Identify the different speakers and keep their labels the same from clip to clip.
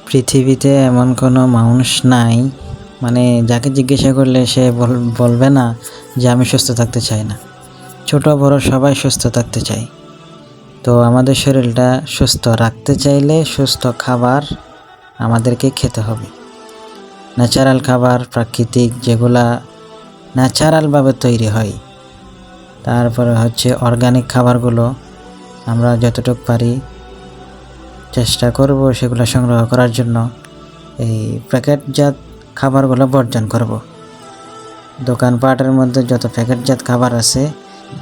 Speaker 1: পৃথিবীতে এমন কোনো মানুষ নাই, মানে যাকে জিজ্ঞাসা করলে সে বলবে না যে আমি সুস্থ থাকতে চাই না। ছোট বড় সবাই সুস্থ থাকতে চাই। তো আমাদের শরীরটা সুস্থ রাখতে চাইলে সুস্থ খাবার আমাদেরকে খেতে হবে। ন্যাচারাল খাবার, প্রাকৃতিক, যেগুলা ন্যাচারালভাবে তৈরি হয়। তারপরে হচ্ছে অর্গানিক খাবারগুলো আমরা যতটুকু পারি চেষ্টা করব সেগুলো সংগ্রহ করার জন্য। এই প্যাকেটজাত খাবারগুলো বর্জন করব। দোকানপাটের মধ্যে যত প্যাকেটজাত খাবার আছে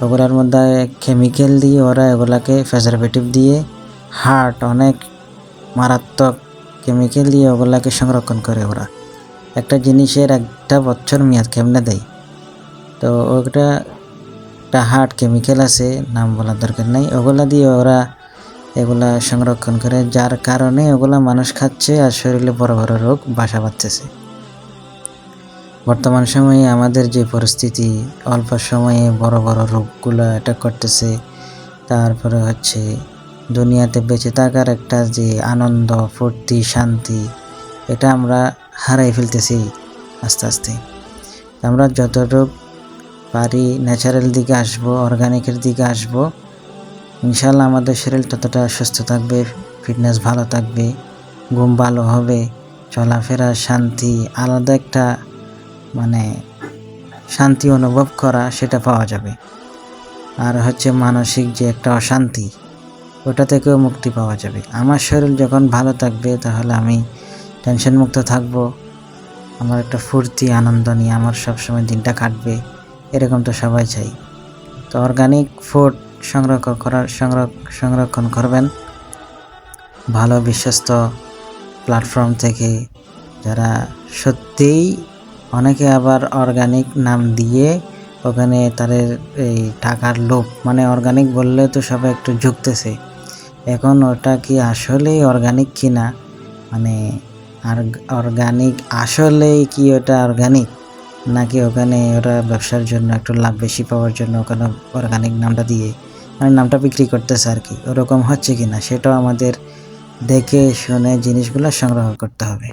Speaker 1: ওগুলোর মধ্যে কেমিক্যাল দিয়ে ওরা এগুলাকে প্রিজারভেটিভ দিয়ে অনেক মারাত্মক কেমিক্যাল দিয়ে ওগুলাকে সংরক্ষণ করে। ওরা একটা জিনিসের 1 বছর মেয়াদ কেমনে দেয়, তো ওটা একটা কেমিক্যাল আছে, নাম বলার দরকার নেই। ওগুলা দিয়ে ওরা এগুলা সংরক্ষণ করে, যার কারণে ওগুলা মানুষ খাচ্ছে আর শরীরে বড় বড় রোগ বাসা বাঁধতেছে। বর্তমান সময়ে আমাদের যে পরিস্থিতি, অল্প সময়ে বড় বড় রোগগুলো অ্যাটাক করতেছে। তারপরে হচ্ছে দুনিয়াতে বেঁচে থাকার একটা যে আনন্দ, ফুর্তি, শান্তি, এটা আমরা হারাই ফেলতেছি আস্তে আস্তে। আমরা যতটুকু পারি ন্যাচারাল দিকে আসবো, অর্গানিকের দিকে আসবো, ইনশাল্লাহ আমাদের শরীর ততটা সুস্থ থাকবে, ফিটনেস ভালো থাকবে, ঘুম ভালো হবে, চলাফেরা শান্তি, আলাদা একটা শান্তি অনুভব করা সেটা পাওয়া যাবে। আর হচ্ছে মানসিক যে একটা অশান্তি, ওটা থেকেও মুক্তি পাওয়া যাবে। আমার শরীর যখন ভালো থাকবে তাহলে আমি টেনশন মুক্ত থাকবো, আমার একটা ফুর্তি আনন্দ নিয়ে আমার সবসময় দিনটা কাটবে, এরকম তো সবাই চাই। তো অর্গানিক ফুড সংরক্ষণ করবেন ভালো বিশ্বস্ত প্ল্যাটফর্ম থেকে, যারা সত্যিই, অনেকে আবার অর্গানিক নাম দিয়ে ওখানে তাদের এই টাকার লোভ, অর্গানিক বললে তো সবাই একটু ঝুঁকতেছে। এখন ওটা কি আসলেই অর্গানিক কিনা, আর অর্গানিক আসলেই কি ওটা অর্গানিক, নাকি ওখানে ওরা ব্যবসার জন্য একটু লাভ বেশি পাওয়ার জন্য ওখানে অর্গানিক নামটা দিয়ে নামটা বিক্রি করতেছে আর কি, ওরকম হচ্ছে কিনা সেটাও আমাদের দেখে শুনে জিনিসগুলো সংগ্রহ করতে হবে।